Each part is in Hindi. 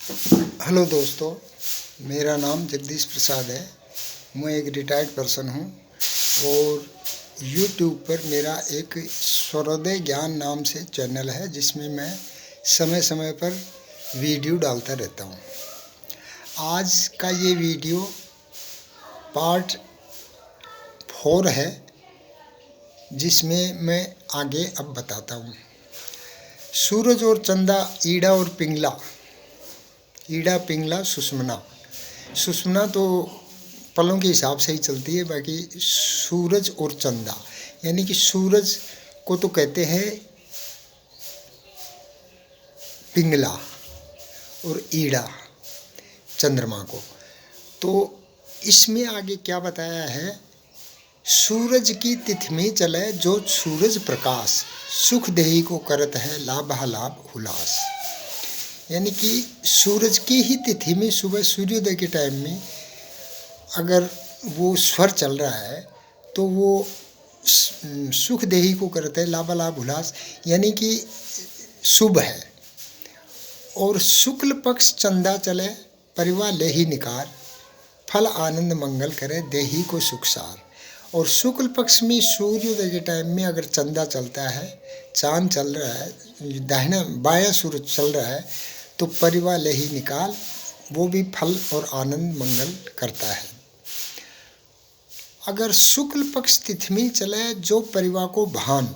हेलो दोस्तों, मेरा नाम जगदीश प्रसाद है। मैं एक रिटायर्ड पर्सन हूँ और यूट्यूब पर मेरा एक स्वरोदय ज्ञान नाम से चैनल है जिसमें मैं समय समय पर वीडियो डालता रहता हूँ। आज का ये वीडियो पार्ट 4 है जिसमें मैं आगे अब बताता हूँ। सूरज और चंदा, ईड़ा और पिंगला। ईड़ा, पिंगला, सुषुम्ना। सुषुम्ना तो पलों के हिसाब से ही चलती है, बाकी सूरज और चंदा यानी कि सूरज को तो कहते हैं पिंगला और ईड़ा चंद्रमा को। तो इसमें आगे क्या बताया है, सूरज की तिथि में चले जो सूरज प्रकाश, सुख देही को करत है लाभालाभ हुलास। यानी कि सूरज की ही तिथि में सुबह सूर्योदय के टाइम में अगर वो स्वर चल रहा है तो वो सुख देही को करते हैं लाभालाभ हुलास, यानी कि शुभ है। और शुक्ल पक्ष चंदा चले परिवार ले ही निकार, फल आनंद मंगल करे देही को सुखसार। और शुक्ल पक्ष में सूर्योदय के टाइम में अगर चंदा चलता है, चांद चल रहा है, दाहिना बायां सूरज चल रहा है, तो परिवार ले ही निकाल, वो भी फल और आनंद मंगल करता है। अगर शुक्ल पक्ष तिथि में चले जो परिवार को भान,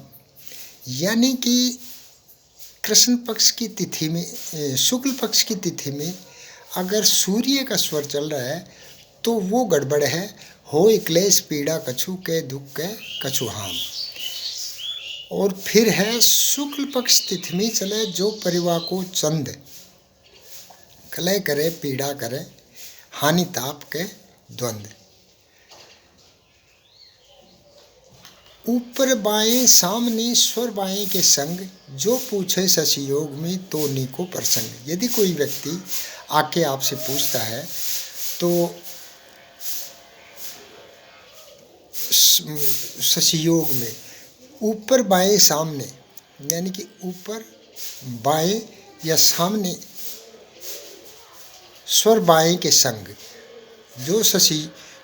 यानी कि कृष्ण पक्ष की तिथि में, शुक्ल पक्ष की तिथि में अगर सूर्य का स्वर चल रहा है तो वो गड़बड़ है। हो क्लेश पीड़ा कछु के दुख के कछु हाम। और फिर है शुक्ल पक्ष तिथि में चले जो परिवार को चंद, कलह करे पीड़ा करे हानि ताप के द्वंद। ऊपर बाएं सामने स्वर बाएं के संग, जो पूछे शशि योग में तो नीको प्रसंग। यदि कोई व्यक्ति आके आपसे पूछता है तो शशि योग में ऊपर बाएं सामने, यानी कि ऊपर बाएं या सामने स्वर बाएं के संग,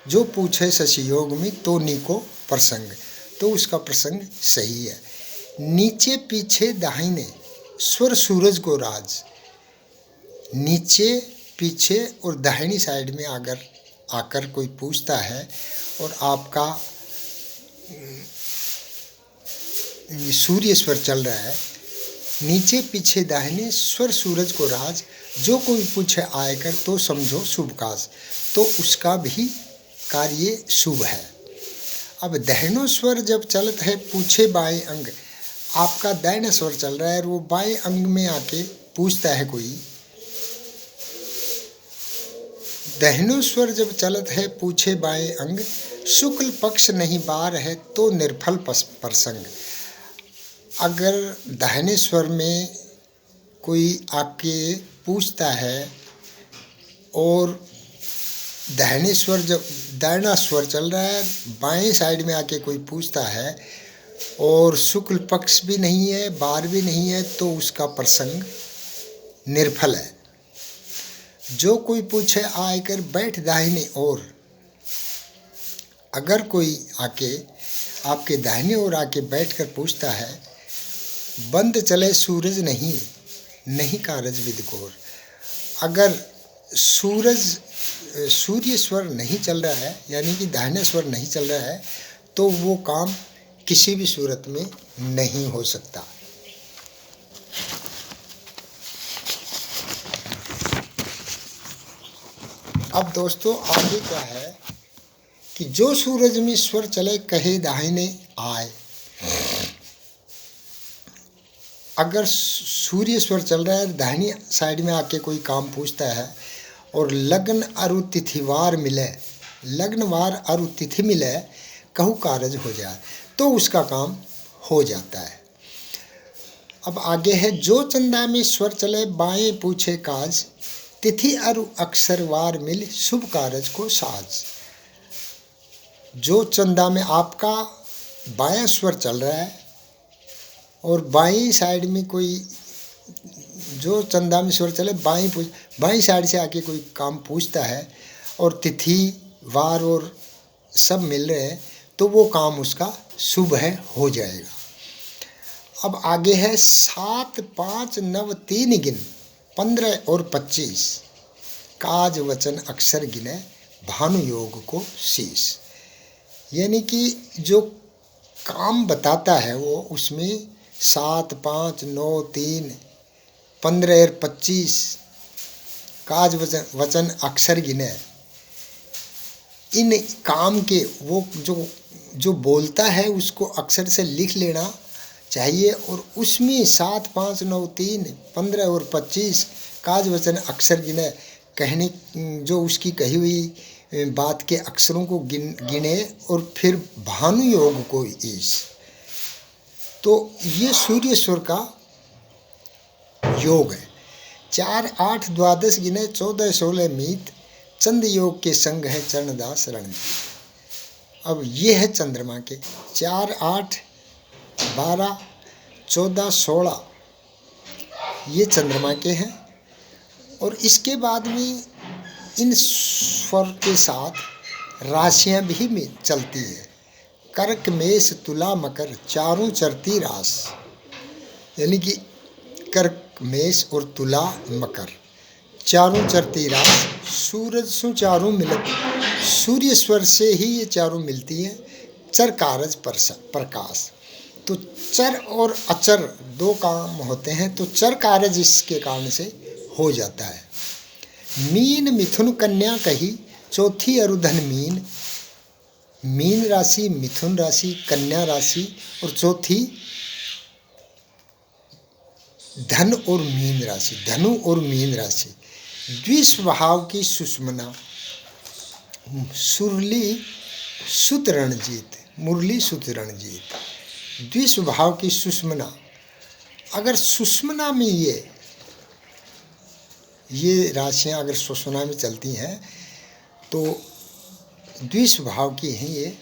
जो पूछे शशि योग में तो नीको प्रसंग, तो उसका प्रसंग सही है। नीचे पीछे दाहिने स्वर सूरज को राज। नीचे पीछे और दाहिनी साइड में अगर आकर कोई पूछता है और आपका सूर्य स्वर चल रहा है, नीचे पीछे दाहिने स्वर सूरज को राज, जो कोई पूछे आयकर तो समझो शुभ काज, तो उसका भी कार्य शुभ है। अब दहनो स्वर जब चलत है पूछे बाएं अंग, आपका दाहिना स्वर चल रहा है और वो बाएं अंग में आके पूछता है कोई, दहनो स्वर जब चलत है पूछे बाएं अंग, शुक्ल पक्ष नहीं बार है तो निर्फल प्रसंग। अगर दाहिने स्वर में कोई आके पूछता है और दाहिने स्वर जब दाहिना स्वर चल रहा है, बाएं साइड में आके कोई पूछता है और शुक्ल पक्ष भी नहीं है बार भी नहीं है, तो उसका प्रसंग निर्फल है। जो कोई पूछे आकर बैठ दाहिने ओर, अगर कोई आके आपके दाहिने ओर आके बैठकर पूछता है, बंद चले सूरज नहीं कारज विदकोर। अगर सूर्य स्वर नहीं चल रहा है, यानी कि दाहिने स्वर नहीं चल रहा है, तो वो काम किसी भी सूरत में नहीं हो सकता। अब दोस्तों आगे क्या है कि जो सूरज में स्वर चले कहे दाहिने आए। अगर सूर्य स्वर चल रहा है, दाहिनी साइड में आके कोई काम पूछता है और लग्न अरु तिथिवार मिले, लग्नवार अरु तिथि मिले कहू कारज हो जाए, तो उसका काम हो जाता है। अब आगे है जो चंदा में स्वर चले बाएं पूछे काज, तिथि अरु अक्षर वार मिल शुभ कारज को साज। जो चंदा में आपका बायां स्वर चल रहा है और बाईं साइड में कोई जो चंदा में स्वर चले बाईं साइड से आके कोई काम पूछता है और तिथि वार और सब मिल रहे हैं तो वो काम उसका शुभ है, हो जाएगा। अब आगे है 7 5 9 3 गिन 15 और 25 काज वचन अक्षर गिने भानु योग को शीश। यानी कि जो काम बताता है वो उसमें 7 5 9 3 15 और 25 काज वचन अक्षर गिने, इन काम के वो जो बोलता है उसको अक्षर से लिख लेना चाहिए और उसमें 7 5 9 3 15 और 25 काज वचन अक्षर गिने, कहने जो उसकी कही हुई बात के अक्षरों को गिने और फिर भानु योग को ईश। तो ये सूर्य स्वर का योग है। 4 8 द्वादश गिने 14 16 मीत चंद योग के संग है चरणदास रणजीत। अब ये है चंद्रमा के 4 8 12 14 16 ये चंद्रमा के हैं। और इसके बाद में इन स्वर के साथ राशियां भी चलती है। कर्क मेष तुला मकर चारों चरती रास, यानी कि कर्क मेष और तुला मकर चारों चरती रास। सूरज सु चारों मिलत, सूर्य स्वर से ही ये चारों मिलती हैं। चर कारज प्रकाश, तो चर और अचर दो काम होते हैं, तो चर कारज इसके कारण से हो जाता है। मीन मिथुन कन्या कही चौथी अरुधन मीन, मीन राशि मिथुन राशि कन्या राशि और चौथी धन और मीन राशि, धनु और मीन राशि। द्विस्वभाव की सुषमना सुरली सुत रणजीत, मुरली सुत रणजीत। द्विस्वभाव की सुषमना, अगर सुषमना में ये राशियां अगर सुषमना में चलती हैं तो द्विस्वभाव की हैं ये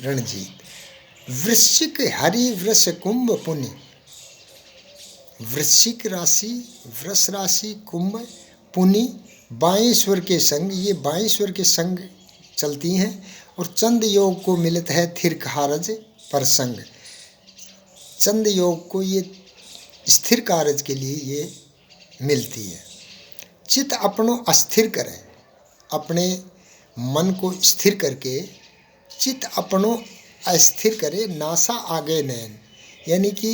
रणजीत। वृश्चिक हरि वृष कुंभ पुनि, वृश्चिक राशि वृष राशि कुंभ पुनि बाएं स्वर के संग, ये बाएं स्वर के संग चलती हैं और चंद योग को मिलत है थिर कारज प्रसंग। चंद योग को ये स्थिर कारज के लिए ये मिलती है। चित्त अपनो अस्थिर करें, अपने मन को स्थिर करके चित्त अपनो अस्थिर करे। नासा आगे नैन, यानी कि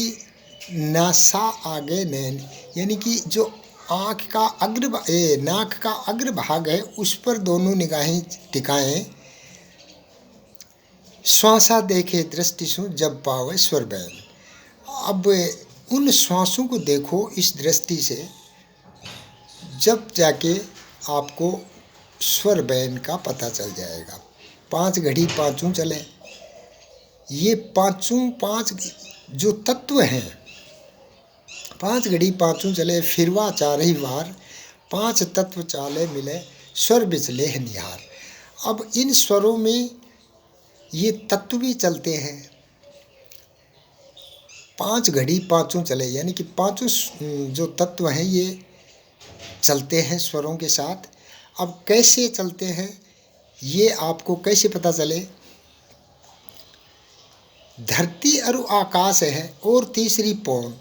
नासा आगे नैन यानी कि जो आँख का नाक का अग्र भाग है उस पर दोनों निगाहें टिकाएं। श्वासा देखे दृष्टि सु जब पावे स्वर बैन, अब उन श्वासों को देखो इस दृष्टि से, जब जाके आपको स्वर बैन का पता चल जाएगा। 5 घड़ी पाँचों चले, ये पाँच जो तत्व हैं 5 घड़ी पाँचों चले, फिरवा 4 ही वार 5 तत्व चाले मिले स्वर बिचले है निहार। अब इन स्वरों में ये तत्व भी चलते हैं। 5 घड़ी पाँचों चले, यानी कि पाँचों जो तत्व हैं ये चलते हैं स्वरों के साथ। अब कैसे चलते हैं ये आपको कैसे पता चले? धरती और आकाश है और तीसरी पौन,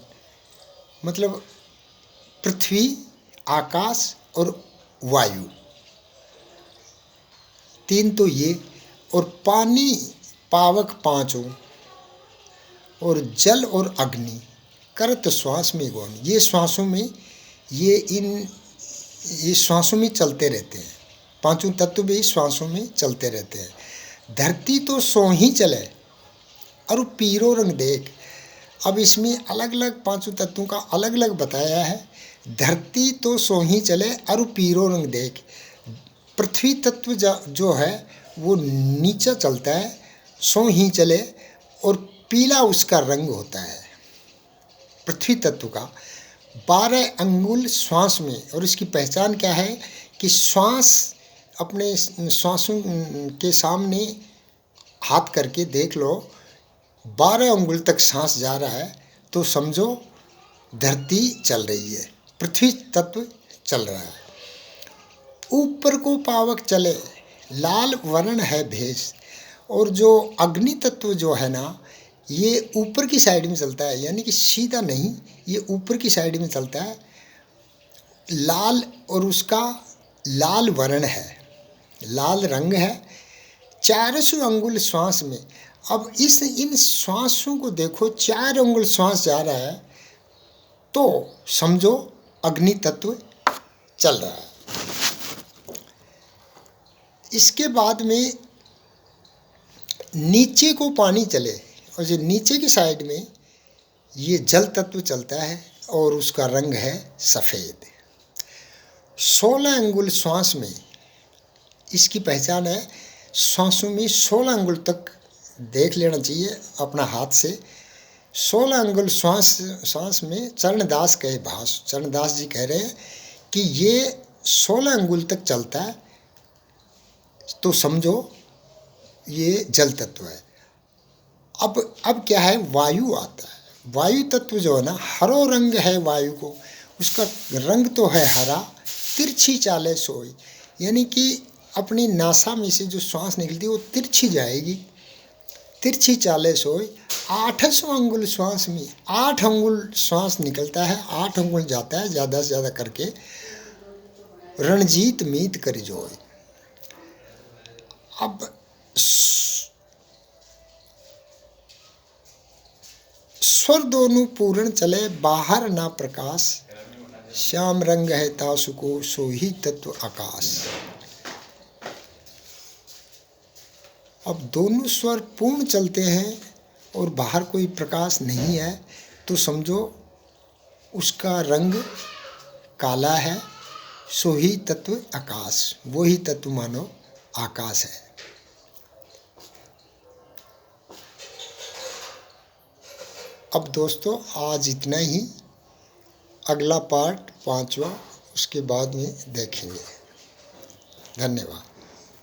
मतलब पृथ्वी आकाश और वायु, 3 तो ये, और पानी पावक 5 और जल और अग्नि करत श्वास में गौन। ये श्वासों में ये श्वासों में चलते रहते हैं। 5 तत्व भी श्वासों में चलते रहते हैं। धरती तो सो ही चले और पीरो रंग देख। अब इसमें अलग अलग 5 तत्वों का अलग अलग बताया है। धरती तो सो ही चले और पीरो रंग देख। पृथ्वी तत्व जो है वो नीचे चलता है, सो ही चले, और पीला उसका रंग होता है पृथ्वी तत्व का। 12 अंगुल श्वास में, और इसकी पहचान क्या है कि श्वास अपने श्वासों के सामने हाथ करके देख लो, 12 अंगुल तक सांस जा रहा है तो समझो धरती चल रही है, पृथ्वी तत्व चल रहा है। ऊपर को पावक चले, लाल वर्ण है भेष। और जो अग्नि तत्व जो है ना, ये ऊपर की साइड में चलता है, यानी कि सीधा नहीं, ये ऊपर की साइड में चलता है। लाल, और उसका लाल वर्ण है, लाल रंग है। 400 अंगुल श्वास में। अब इन श्वासों को देखो, 4 अंगुल श्वास जा रहा है, तो समझो अग्नि तत्व चल रहा है। इसके बाद में नीचे को पानी चले, और जो नीचे की साइड में ये जल तत्व चलता है, और उसका रंग है सफ़ेद। 16 अंगुल श्वास में इसकी पहचान है। श्वासों में 16 अंगुल तक देख लेना चाहिए अपना हाथ से। 16 अंगुल श्वास में चरणदास कहे भास, चरणदास जी कह रहे हैं कि ये 16 अंगुल तक चलता है, तो समझो ये जल तत्व है। अब क्या है, वायु आता है। वायु तत्व जो है ना, हरो रंग है वायु को, उसका रंग तो है हरा। तिरछी चाले सोई, यानी कि अपनी नासा में से जो श्वास निकलती है वो तिरछी जाएगी। तिरछी चाले सोई। 800 अंगुल श्वास में 8 अंगुल श्वास निकलता है, 8 अंगुल जाता है ज़्यादा से ज़्यादा करके। रणजीत मीत कर जोई। अब स्वर दोनों पूर्ण चले, बाहर ना प्रकाश। श्याम रंग है तासु को, सो ही तत्व आकाश। अब दोनों स्वर पूर्ण चलते हैं और बाहर कोई प्रकाश नहीं है, तो समझो उसका रंग काला है। सो ही तत्व आकाश, वो ही तत्व मानो आकाश है। अब दोस्तों आज इतना ही। अगला पार्ट 5वां उसके बाद में देखेंगे। धन्यवाद।